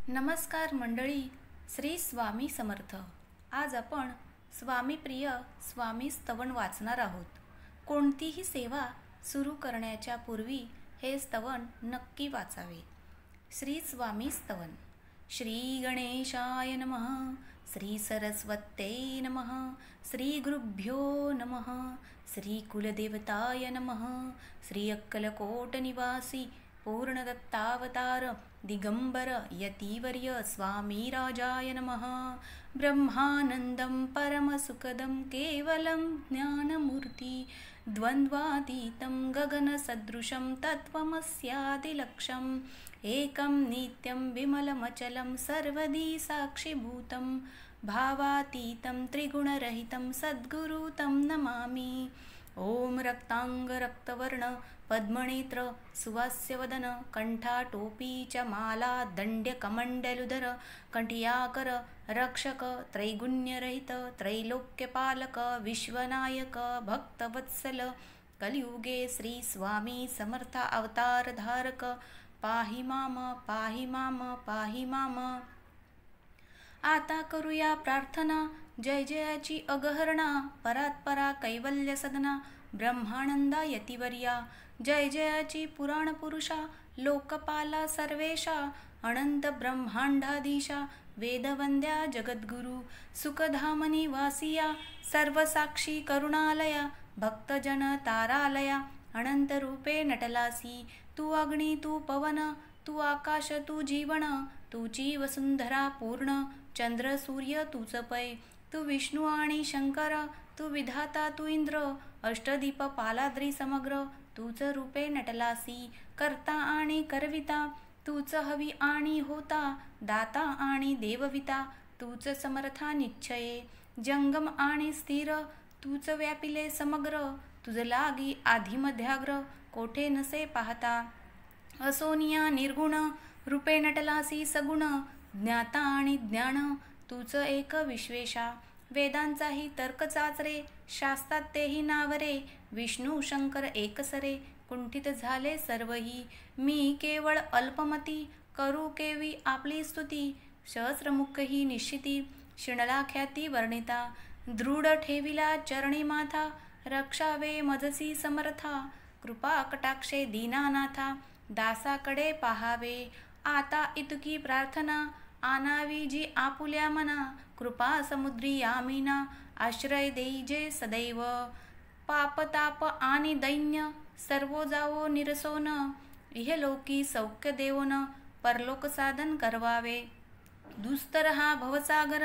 नमस्कार मंडळी. श्री स्वामी समर्थ. आज आपण स्वामीप्रिय स्वामी स्तवन वाचणार आहोत. कोणतीही सेवा सुरू करण्याच्या पूर्वी हे स्तवन नक्की वाचावे. श्री स्वामी स्तवन. श्री गणेशाय नमः. श्री सरस्वत्यै नमः. श्री गुरुभ्यो नमः. श्री कुलदेवताय नमः. श्री अक्कलकोट निवासी पूर्णदत्तावतार दिगंबर यतिवर्य स्वामी राजाय नमः. ब्रह्मानंदं परमसुखदं केवलं ज्ञानमूर्ति द्वन्द्वातीतं गगनसदृशं तत्त्वमस्यादिलक्ष्यम् एकं नित्यं विमलमचलं सर्वदी साक्षिभूतं भावातीतं त्रिगुणरहितं सद्गुरु तं नमामि. ओम रक्तांग रक्तवर्ण पद्मनेत्र सुवास्यवदन कंठाटोपी च माला दंड्यकमंडलुधर कंठियाकर रक्षक त्रैगुण्यरहित त्रैलोक्यपालक विश्वनायक भक्तवत्सल कलियुगे श्री स्वामी समर्थ अवतार धारक पाहि माम पाहि माम पाहि माम. आता करूया प्रार्थना. जय जयाची अगहरणा परात्परा कैवल्य सदना ब्रह्मानंदा यतिवर्या. जय जयाची पुराण पुरुषा लोकपाला सर्वेशा अनंत ब्रह्मांडाधीशा वेदवंद्या जगद्गुरु सुखधामनी वासिया सर्वसाक्षी करुणालया भक्तजन तारालया. अनंत रूपे नटलासी तू अग्नी तू पवन तू आकाश तू जीवन तुची वसुंधरा पूर्ण चंद्र सूर्य तूच पै तू विष्णू आणि शंकर तू विधाता तू इंद्र अष्टदीप पालाद्री समग्र तूच रूपे नटलासी करता आणि करविता तूच हवी आणि होता दाता आणि देवविता तूच समर्था निश्चये जंगम आणि स्थिर तूच व्यापिले समग्र तुझ लागी आधिमध्याग्र कोठे नसे पाहता असोनिया निर्गुण रूपे नटलासी सगुण ज्ञाता आणि ज्ञान तूच एक विश्वेशा वेदांचाही तर्क चाचरे शास्त्रात तेही नावरे विष्णू शंकर एकसरे कुंठित झाले सर्वही मी केवळ अल्पमती करू केवी आपली स्तुती सहस्रमुख ही निश्चिती शिणला ख्याती वर्णिता दृढ ठेविला चरणी माथा रक्षावे मजसी समर्था कृपा कटाक्षे दीनानाथा दासाकडे पाहावे आता इतकी प्रार्थना आनावी जी आपुल्या मना कृपा समुद्री यामिना आश्रय देईजे सदैव पापताप आणि दैन्य सर्वो जावो निरसोन इहलोकी सौख्य देवोन परलोक साधन करवावे दुस्तर हा भवसागर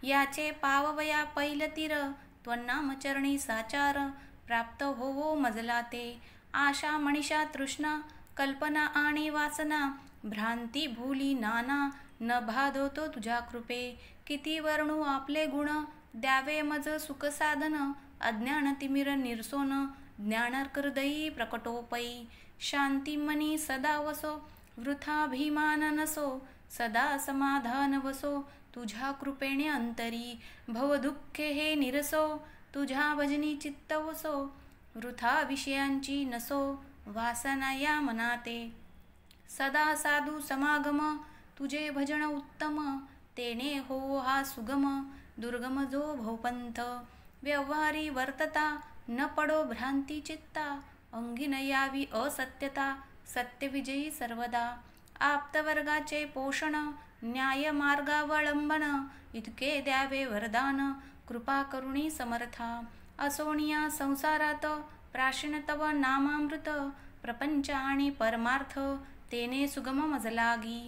याचे पाववया पैलतीर त्वन्नामचरणी साचार प्राप्त होवो मजला ते आशा मनीषा तृष्णा कल्पना आणि वासना भ्रांती भूली नाना न बाधवतो तुझ्या कृपे किती वर्णू आपले गुण द्यावे मज सुख साधन अज्ञान तिमिर निरसोन ज्ञानर्कहृदयी प्रकटोपै शांती मनी सदा वसो वृथाभिमान नसो सदा समाधान वसो तुझ्या कृपेने अंतरी भवदुःखे हे निरसो तुझ्या भजनी चित्त वसो वृथा विषयांची नसो वासना या मनाते सदा साधू समागम तुझे भजन उत्तम तेने हो हा सुगम दुर्गम जो भवपंथ व्यवहारी वर्तता न पडो भ्रांती चित्ता अंगी न यावी असत्यता सत्यविजयी सर्वदा आप्तवर्गाचे पोषण न्याय मार्गावलंबन इतके द्यावे वरदान कृपा करुणी समर्था असोनिया संसारात प्राशन तव नामामृत प्रपंच आणि परमार्थ तेने सुगम मजलागी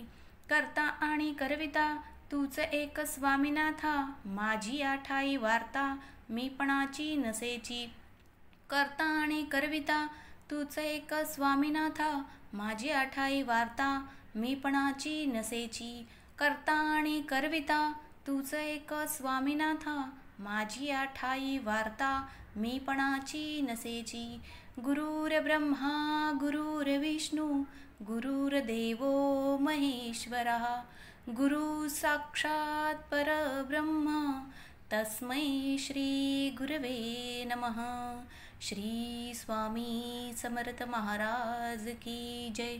करता आणि करविता तूच एक स्वामीनाथा माझी आठाई वार्ता मीपणाची नसेची करता आणि करविता तूच एक स्वामीनाथा माझी आठाई वार्ता मीपणाची नसेची करता आणि करविता तूच एक स्वामीनाथा माझी आठाई वार्ता मीपणाची नसेची. गुरुर्ब्रह्मा गुरुर्विष्णू गुरुर्देवो महेश्वरः गुरु साक्षात् परब्रह्म तस्मै श्री गुरवे नमः. श्री स्वामी समर्थ महाराज की जय.